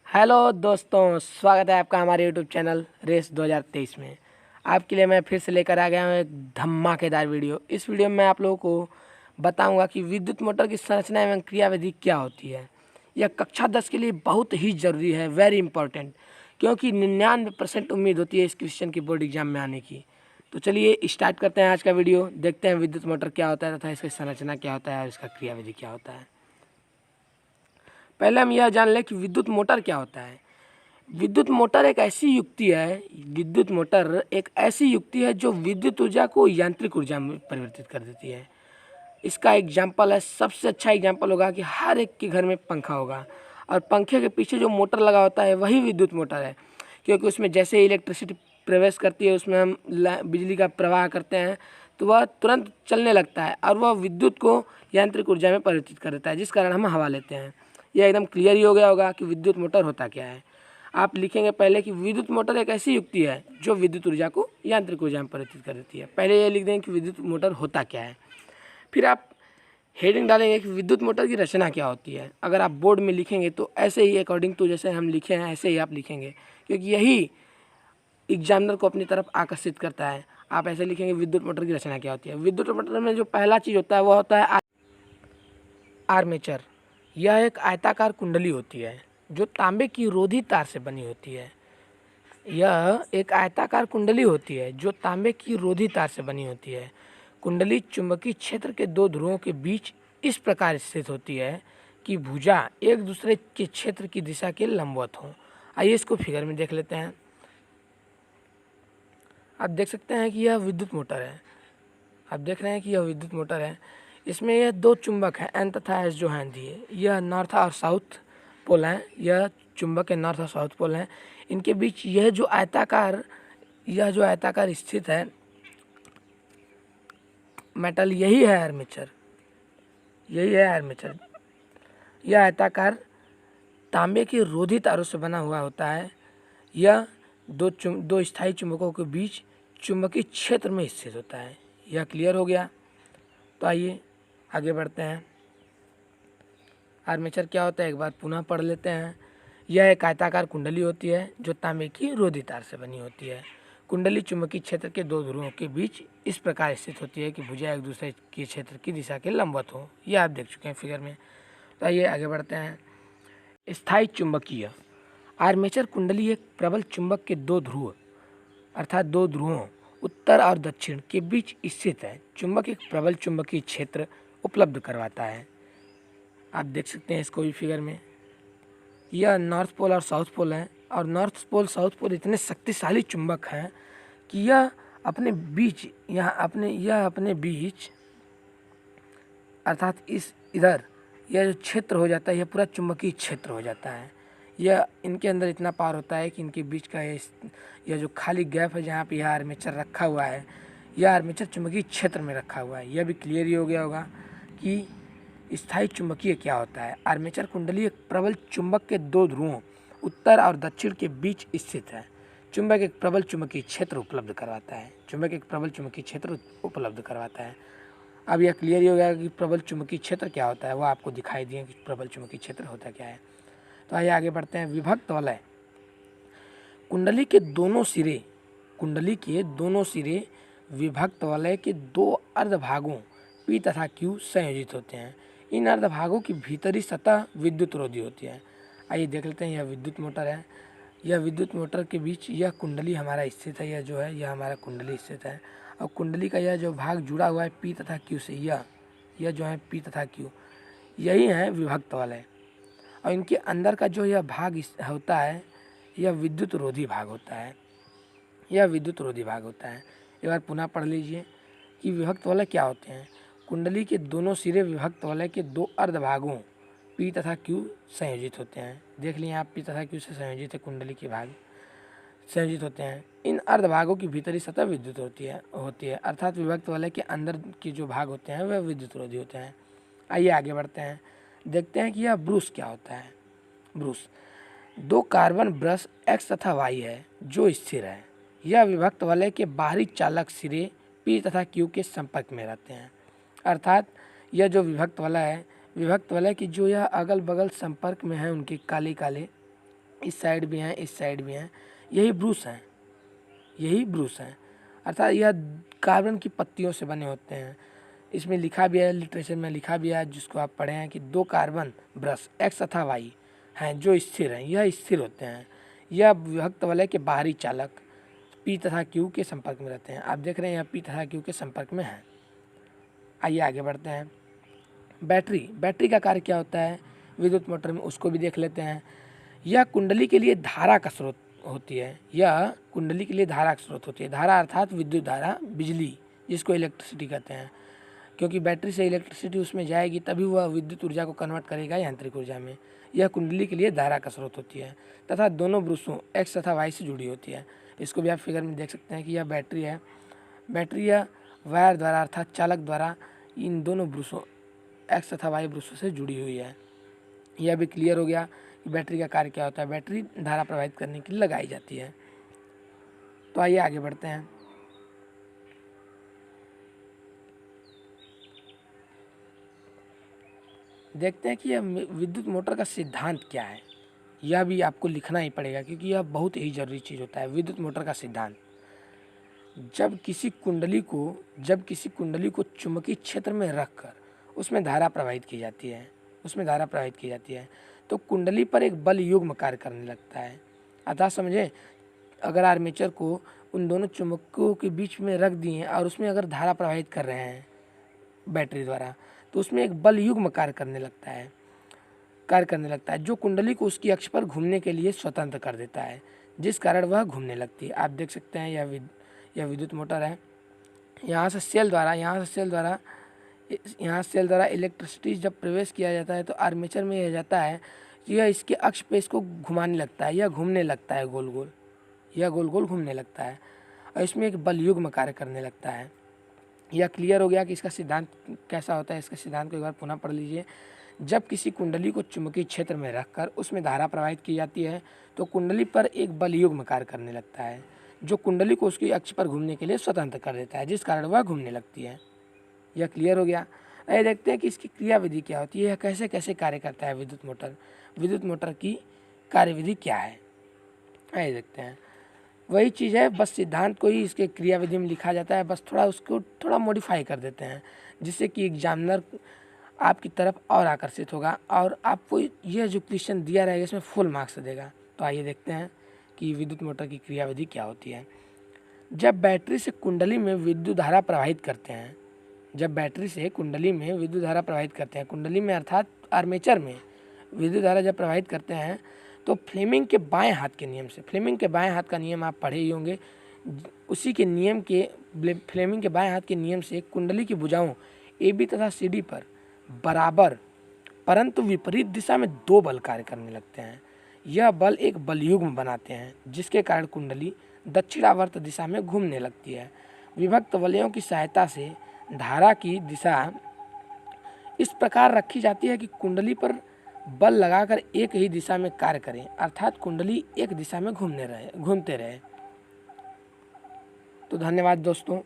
Hello दोस्तों, स्वागत है आपका हमारे यूट्यूब चैनल रेस 2023 में। आपके लिए मैं फिर से लेकर आ गया हूँ एक धमाकेदार वीडियो। इस वीडियो में मैं आप लोगों को बताऊंगा कि विद्युत मोटर की संरचना एवं क्रियाविधि क्या होती है। यह कक्षा 10 के लिए बहुत ही ज़रूरी है, वेरी इंपॉर्टेंट, क्योंकि 99% उम्मीद होती है इस क्वेश्चन की बोर्ड एग्जाम में आने की। तो चलिए स्टार्ट करते हैं आज का वीडियो। देखते हैं विद्युत मोटर क्या होता है तथा इसकी संरचना क्या होता है और इसका क्रियाविधि क्या होता है। पहले हम यह जान लें कि विद्युत मोटर क्या होता है। विद्युत मोटर एक ऐसी युक्ति है विद्युत मोटर एक ऐसी युक्ति है जो विद्युत ऊर्जा को यांत्रिक ऊर्जा में परिवर्तित कर देती है। इसका एग्जाम्पल है, सबसे अच्छा एग्जाम्पल होगा कि हर एक के घर में पंखा होगा और पंखे के पीछे जो मोटर लगा होता है वही विद्युत मोटर है, क्योंकि उसमें जैसे इलेक्ट्रिसिटी प्रवेश करती है, उसमें हम बिजली का प्रवाह करते हैं तो वह तुरंत चलने लगता है और वह विद्युत को यांत्रिक ऊर्जा में परिवर्तित कर देता है, जिस कारण हम हवा लेते हैं। यह एकदम क्लियर ही हो गया होगा कि विद्युत मोटर होता क्या है। आप लिखेंगे पहले कि विद्युत मोटर एक ऐसी युक्ति है जो विद्युत ऊर्जा को यांत्रिक ऊर्जा में परिवर्तित कर देती है। पहले ये लिख दें कि विद्युत मोटर होता क्या है, फिर आप हेडिंग डालेंगे कि विद्युत मोटर की रचना क्या होती है। अगर आप बोर्ड में लिखेंगे तो ऐसे ही अकॉर्डिंग टू जैसे हम लिखे हैं ऐसे ही आप लिखेंगे, क्योंकि यही एग्जामिनर को अपनी तरफ आकर्षित करता है। आप ऐसे लिखेंगे विद्युत मोटर की रचना क्या होती है। विद्युत मोटर में जो पहला चीज़ होता है वह होता है आर्मेचर। यह एक आयताकार कुंडली होती है जो तांबे की रोधी तार से बनी होती है। यह एक आयताकार कुंडली होती है जो तांबे की रोधी तार से बनी होती है। कुंडली चुंबकीय क्षेत्र के दो ध्रुवों के बीच इस प्रकार स्थित होती है कि भुजा एक दूसरे के क्षेत्र की दिशा के लंबवत हो। आइए इसको फिगर में देख लेते हैं। आप देख सकते हैं कि यह विद्युत मोटर है। आप देख रहे हैं कि यह विद्युत मोटर है। इसमें यह दो चुंबक हैं, एन तथा एस, जो हैं दिए। यह नॉर्थ और साउथ पोल हैं। यह चुंबक के नॉर्थ और साउथ पोल हैं। इनके बीच यह जो आयताकार स्थित है मेटल, यही है आर्मेचर। यही है आर्मेचर। यह आयताकार तांबे के रोधी तारों से बना हुआ होता है। यह दो स्थायी चुंबकों के बीच चुंबकीय क्षेत्र में स्थित होता है। यह क्लियर हो गया। तो आइए आगे बढ़ते हैं। आर्मेचर क्या होता है एक बार पुनः पढ़ लेते हैं। यह एक आयताकार कुंडली होती है जो तांबे की रोधी तार से बनी होती है। कुंडली चुंबकीय क्षेत्र के दो ध्रुवों के बीच इस प्रकार स्थित होती है कि भुजा एक दूसरे के क्षेत्र की दिशा के लंबवत हो। यह आप देख चुके हैं फिगर में। तो आइए आगे बढ़ते हैं। स्थायी चुंबकीय। आर्मेचर कुंडली एक प्रबल चुंबक के दो ध्रुव अर्थात दो ध्रुवों उत्तर और दक्षिण के बीच स्थित है। चुंबक एक प्रबल चुंबकीय क्षेत्र उपलब्ध करवाता है। आप देख सकते हैं इसको भी फिगर में। यह नॉर्थ पोल और साउथ पोल है और नॉर्थ पोल साउथ पोल इतने शक्तिशाली चुंबक हैं कि यह अपने बीच अर्थात इधर यह जो क्षेत्र हो जाता है यह पूरा चुंबकीय क्षेत्र हो जाता है। यह इनके अंदर इतना पावर होता है कि इनके बीच का यह जो खाली गैप है जहाँ पे यह आर्मेचर रखा हुआ है, यह आर्मेचर चुंबकीय क्षेत्र में रखा हुआ है। यह भी क्लियर ही हो गया होगा कि स्थायी चुंबकीय क्या होता है। आर्मेचर कुंडली एक प्रबल चुंबक के दो ध्रुवों उत्तर और दक्षिण के बीच स्थित है। चुंबक एक प्रबल चुंबकीय क्षेत्र उपलब्ध करवाता है। अब यह क्लियर ही हो गया कि प्रबल चुंबकीय क्षेत्र क्या होता है। वो आपको दिखाई दिए कि प्रबल चुंबकीय क्षेत्र होता क्या है। तो आइए आगे बढ़ते हैं। विभक्त वलय। कुंडली के दोनों सिरे विभक्त वलय के दो अर्धभागों पी तथा क्यू संयोजित होते हैं। इन अर्धभागों की भीतरी सतह विद्युत रोधी होती है। आइए देख लेते हैं। यह विद्युत मोटर है। यह विद्युत मोटर के बीच यह कुंडली हमारा स्थित है। यह हमारा कुंडली स्थित है और कुंडली का यह जो भाग जुड़ा हुआ है पी तथा क्यू से, यह जो है पी तथा क्यू, यही है विभक्त वलय। और इनके अंदर का जो यह भाग होता है यह विद्युत रोधी भाग होता है। एक बार पुनः पढ़ लीजिए कि विभक्त वलय क्या होते हैं। कुंडली के दोनों सिरे विभक्त वलय के दो अर्धभागों पी तथा क्यू संयोजित होते हैं। देख लिए आप, पी तथा क्यू से संयोजित है कुंडली के भाग संयोजित होते हैं। इन अर्धभागों की भीतरी सतह विद्युत होती है अर्थात विभक्त वलय के अंदर के जो भाग होते हैं वह विद्युत रोधी होते हैं। आइए आगे बढ़ते हैं। देखते हैं कि यह ब्रूस क्या होता है। ब्रूस दो कार्बन ब्रश एक्स तथा वाई है जो स्थिर है। यह विभक्त वलय के बाहरी चालक सिरे पी तथा क्यू के संपर्क में रहते हैं। अर्थात यह जो विभक्त वलय की जो यह अगल बगल संपर्क में है उनके काले इस साइड भी हैं, इस साइड भी हैं, यही ब्रूस हैं, यही ब्रूस हैं। अर्थात यह कार्बन की पत्तियों से बने होते हैं। इसमें लिखा भी है, लिटरेचर में लिखा भी है जिसको आप पढ़े हैं कि 2 कार्बन ब्रश एक्स तथा वाई हैं जो स्थिर हैं, यह स्थिर होते हैं। यह विभक्त वलय के बाहरी चालक पी तथा क्यू के संपर्क में रहते हैं। आप देख रहे हैं यह पी तथा क्यू के संपर्क में है। आइए आगे बढ़ते हैं। बैटरी का कार्य क्या होता है विद्युत मोटर में, उसको भी देख लेते हैं। यह कुंडली के लिए धारा का स्रोत होती है। यह कुंडली के लिए धारा का स्रोत होती है। धारा अर्थात विद्युत धारा, बिजली, जिसको इलेक्ट्रिसिटी कहते हैं, क्योंकि बैटरी से इलेक्ट्रिसिटी उसमें जाएगी तभी वह विद्युत ऊर्जा को कन्वर्ट करेगा यांत्रिक ऊर्जा में। यह कुंडली के लिए धारा का स्रोत होती है तथा दोनों ब्रूसों एक्स तथा वाई से जुड़ी होती है। इसको भी आप फिगर में देख सकते हैं कि यह बैटरी है। बैटरी यह वायर द्वारा अर्थात चालक द्वारा इन दोनों ब्रूसों एक्स तथा वाई ब्रूसों से जुड़ी हुई है। यह भी क्लियर हो गया कि बैटरी का कार्य क्या होता है। बैटरी धारा प्रवाहित करने के लिए लगाई जाती है। तो आइए आगे बढ़ते हैं। देखते हैं कि यह विद्युत मोटर का सिद्धांत क्या है। यह भी आपको लिखना ही पड़ेगा क्योंकि यह बहुत ही जरूरी चीज़ होता है। विद्युत मोटर का सिद्धांत, जब किसी कुंडली को चुंबकीय क्षेत्र में रखकर उसमें धारा प्रवाहित की जाती है, तो कुंडली पर एक बल युग्म कार्य करने लगता है। अतः समझे, अगर आर्मेचर को उन दोनों चुंबकों के बीच में रख दिए और उसमें अगर धारा प्रवाहित कर रहे हैं बैटरी द्वारा, तो उसमें एक बल युग्म कार्य करने लगता है जो कुंडली को उसकी अक्ष पर घूमने के लिए स्वतंत्र कर देता है, जिस कारण वह घूमने लगती है। आप देख सकते हैं यह विद्युत मोटर है। यहाँ से सेल द्वारा इलेक्ट्रिसिटी जब प्रवेश किया जाता है तो आर्मेचर में यह जाता है, यह इसके अक्ष पे इसको घुमाने लगता है, यह घूमने लगता है गोल गोल घूमने लगता है और इसमें एक बल युग्म कार्य करने लगता है। यह क्लियर हो गया कि इसका सिद्धांत कैसा होता है। इसका सिद्धांत को एक बार पुनः पढ़ लीजिए। जब किसी कुंडली को चुंबकीय क्षेत्र में रखकर उसमें धारा प्रवाहित की जाती है तो कुंडली पर एक बल युग्म कार्य करने लगता है जो कुंडली को उसकी अक्ष पर घूमने के लिए स्वतंत्र कर देता है, जिस कारण वह घूमने लगती है। यह क्लियर हो गया। आइए देखते हैं कि इसकी क्रियाविधि क्या होती है, कैसे कैसे कार्य करता है विद्युत मोटर की कार्यविधि क्या है। आइए देखते हैं। वही चीज़ है, बस सिद्धांत को ही इसके क्रियाविधि में लिखा जाता है, बस उसको थोड़ा मॉडिफाई कर देते हैं जिससे कि एग्जामिनर आपकी तरफ और आकर्षित होगा और आपको यह जो क्वेश्चन दिया रहेगा इसमें फुल मार्क्स देगा। तो आइए देखते हैं कि विद्युत मोटर की क्रियाविधि क्या होती है। जब बैटरी से कुंडली में विद्युत धारा प्रवाहित करते हैं, कुंडली में अर्थात आर्मेचर में विद्युत धारा जब प्रवाहित करते हैं तो फ्लेमिंग के बाएं हाथ का नियम आप पढ़े ही होंगे। फ्लेमिंग के बाएं हाथ के नियम से कुंडली की भुजाओं AB तथा CD पर बराबर परंतु विपरीत दिशा में 2 बल कार्य करने लगते हैं। यह बल एक बल युग्म बनाते हैं जिसके कारण कुंडली दक्षिणावर्त दिशा में घूमने लगती है। विभक्त वलयों की सहायता से धारा की दिशा इस प्रकार रखी जाती है कि कुंडली पर बल लगाकर एक ही दिशा में कार्य करें, अर्थात कुंडली एक दिशा में घूमते रहे। तो धन्यवाद दोस्तों।